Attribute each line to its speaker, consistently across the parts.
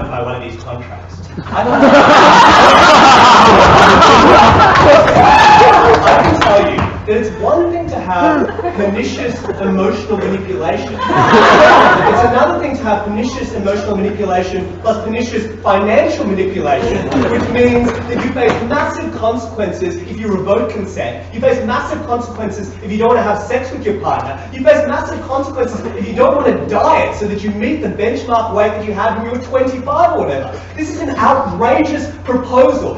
Speaker 1: bound by one of these contracts. I can tell you that it's one thing to have pernicious emotional manipulation. It's another thing to have pernicious emotional manipulation plus pernicious financial manipulation, which means that you face massive consequences if you revoke consent. You face massive consequences if you don't want to have sex with your partner. You face massive consequences if you don't want to diet so that you meet the benchmark weight that you had when you were 25 or whatever. This is an outrageous proposal.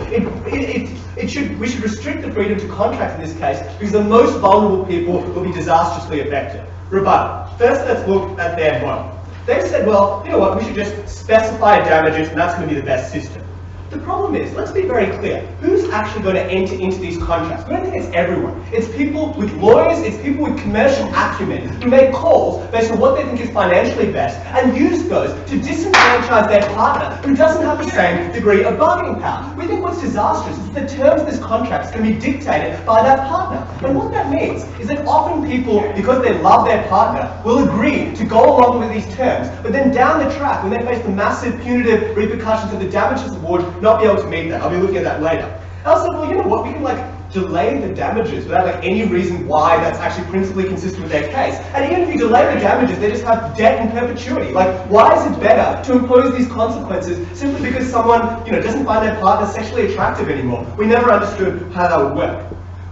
Speaker 1: We should restrict the freedom to contract in this case because the most vulnerable people will be disastrously affected. Rebuttal. First, let's look at their model. They've said, well, you know what, we should just specify damages and that's going to be the best system. The problem is, let's be very clear, who's actually going to enter into these contracts? We don't think it's everyone. It's people with lawyers, it's people with commercial acumen who make calls based on what they think is financially best and use those to disenfranchise their partner who doesn't have the same degree of bargaining power. We think what's disastrous is that the terms of this contract is going to be dictated by that partner. And what that means is that often people, because they love their partner, will agree to go along with these terms, but then down the track, when they face the massive punitive repercussions of the damages award, not be able to meet that. I'll be looking at that later. I said, well, you know what, we can delay the damages without any reason why that's actually principally consistent with their case. And even if you delay the damages, they just have debt in perpetuity. Why is it better to impose these consequences simply because someone, doesn't find their partner sexually attractive anymore? We never understood how that would work.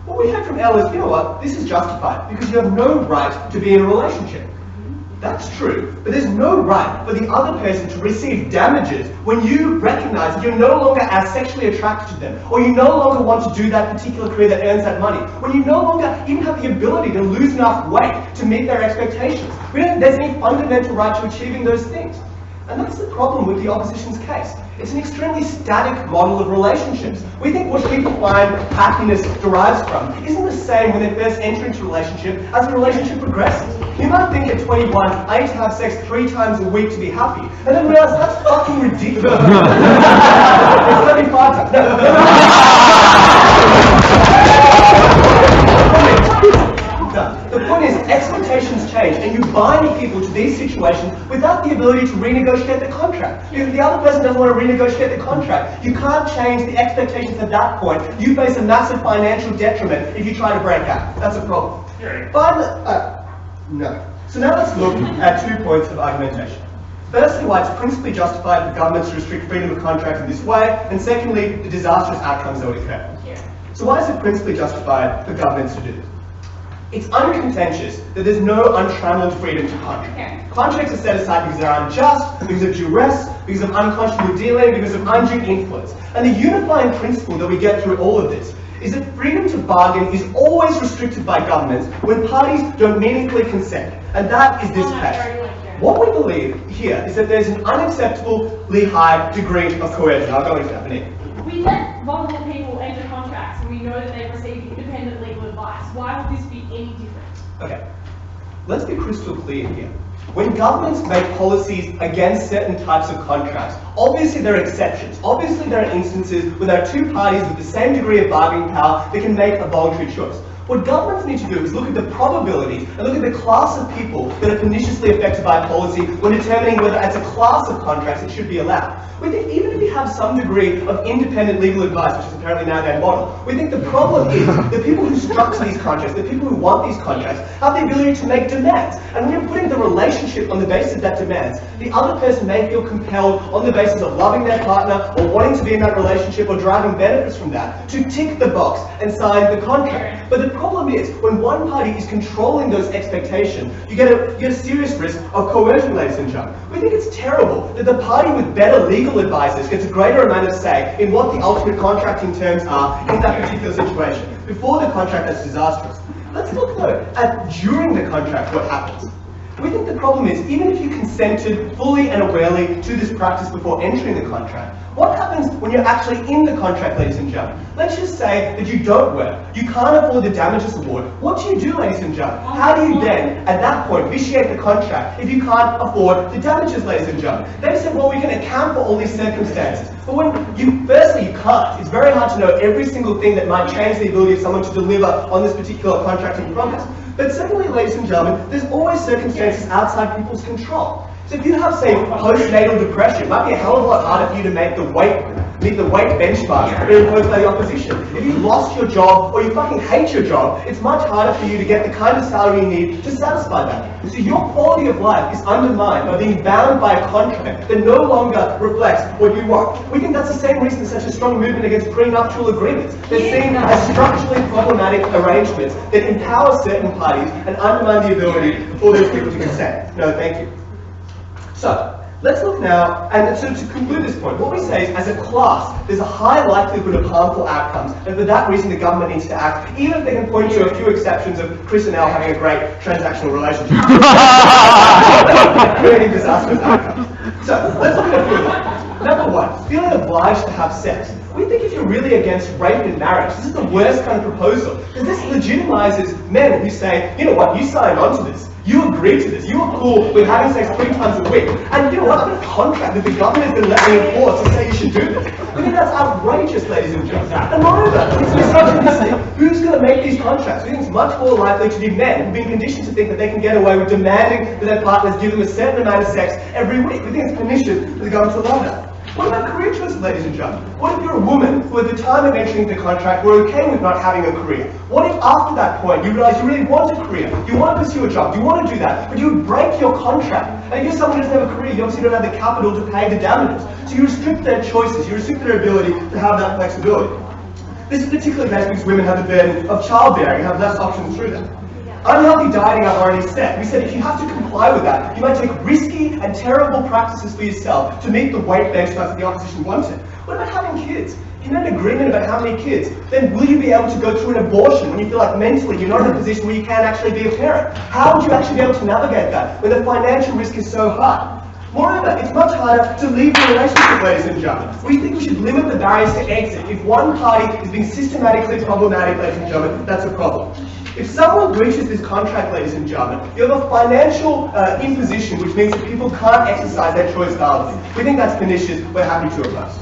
Speaker 1: What we heard from Elle is, you know what, this is justified because you have no right to be in a relationship. That's true, but there's no right for the other person to receive damages when you recognize that you're no longer as sexually attracted to them, or you no longer want to do that particular career that earns that money, when you no longer even have the ability to lose enough weight to meet their expectations. We don't think there's any fundamental right to achieving those things. And that's the problem with the opposition's case. It's an extremely static model of relationships. We think what people find happiness derives from isn't the same when they first enter into a relationship as the relationship progresses. You might think at 21, I need to have sex 3 times a week to be happy, and then realize that's fucking ridiculous. It's 35 times. The point is, expectations change, and you bind people to these situations without the ability to renegotiate the contract. If the other person doesn't want to renegotiate the contract, you can't change the expectations at that point. You face a massive financial detriment if you try to break out. That's a problem. No. So now let's look at 2 points of argumentation. Firstly, why it's principally justified for governments to restrict freedom of contract in this way, and secondly, the disastrous outcomes that would occur. So why is it principally justified for governments to do this? It's uncontentious that there's no untrammeled freedom to contract. Contracts are set aside because they're unjust, because of duress, because of unconscionable dealing, because of undue influence. And the unifying principle that we get through all of this is that freedom to bargain is always restricted by governments when parties don't meaningfully consent. And that is this case. What we believe here is that there's an unacceptably high degree of coercion. I'll go into that in a minute.
Speaker 2: We let vulnerable people enter contracts and we know that they've received independent legal advice. Why would this be any different?
Speaker 1: Okay, let's be crystal clear here. When governments make policies against certain types of contracts, obviously there are exceptions. Obviously there are instances where there are 2 parties with the same degree of bargaining power that can make a voluntary choice. What governments need to do is look at the probabilities and look at the class of people that are perniciously affected by policy when determining whether as a class of contracts it should be allowed. We think even if you have some degree of independent legal advice, which is apparently now their model, we think the problem is the people who structure these contracts, the people who want these contracts, have the ability to make demands. And when you're putting the relationship on the basis of that demands, the other person may feel compelled on the basis of loving their partner or wanting to be in that relationship or deriving benefits from that to tick the box and sign the contract. But the problem is, when one party is controlling those expectations, you get a serious risk of coercion, ladies and gentlemen. We think it's terrible that the party with better legal advisors gets a greater amount of say in what the ultimate contracting terms are in that particular situation. Before the contract, that's disastrous. Let's look though at during the contract what happens. We think the problem is, even if you consented fully and awarely to this practice before entering the contract, what happens when you're actually in the contract, ladies and gentlemen? Let's just say that you don't work. You can't afford the damages award. What do you do, ladies and gentlemen? How do you then, at that point, vitiate the contract if you can't afford the damages, ladies and gentlemen? They said, well, we can account for all these circumstances. But when firstly, you can't. It's very hard to know every single thing that might change the ability of someone to deliver on this particular contracting promise. But secondly, ladies and gentlemen, there's always circumstances outside people's control. So if you have, say, postnatal depression, it might be a hell of a lot harder for you to meet the weight benchmark being imposed by the opposition. If you lost your job or you fucking hate your job, it's much harder for you to get the kind of salary you need to satisfy that. So your quality of life is undermined by being bound by a contract that no longer reflects what you want. We think that's the same reason there's such a strong movement against prenuptial agreements. They're seen as structurally problematic arrangements that empower certain parties and undermine the ability for those people to consent. No, thank you. So, let's look now, and so to conclude this point, what we say is, as a class, there's a high likelihood of harmful outcomes, and for that reason the government needs to act, even if they can point to a few exceptions of Chris and Elle having a great transactional relationship. Creating disastrous outcomes. So, let's look at a few of them. Number one, feeling obliged to have sex. We think if you're really against rape and marriage, this is the worst kind of proposal, because this legitimizes men who say, you know what, you signed on to this. You agree to this. You are cool with having sex 3 times a week. And you know what? I've got a contract that the government has been letting me enforce to say you should do this. I think that's outrageous, ladies and gentlemen. And moreover, it's misogynistic. Who's going to make these contracts? We think it's much more likely to be men who've been conditioned to think that they can get away with demanding that their partners give them a certain amount of sex every week. We think it's pernicious for the government to allow that. What about career choices, ladies and gentlemen? What if you're a woman who at the time of entering the contract were okay with not having a career? What if after that point you realize you really want a career, you want to pursue a job, you want to do that, but you would break your contract? And if you're someone who doesn't have a career, you obviously don't have the capital to pay the damages. So you restrict their choices, you restrict their ability to have that flexibility. This is particularly bad because women have the burden of childbearing and have less options through that. Unhealthy dieting, I've already said. We said if you have to comply with that, you might take risky and terrible practices for yourself to meet the weight benchmarks that the opposition wanted. What about having kids? If you made an agreement about how many kids, then will you be able to go through an abortion when you feel like mentally you're not in a position where you can actually be a parent? How would you actually be able to navigate that when the financial risk is so high? Moreover, it's much harder to leave the relationship, ladies and gentlemen. We think we should limit the barriers to exit. If one party is being systematically problematic, ladies and gentlemen, that's a problem. If someone breaches this contract, ladies and gentlemen, you have a financial imposition, which means that people can't exercise their choice validly. We think that's pernicious. We're happy to oppose.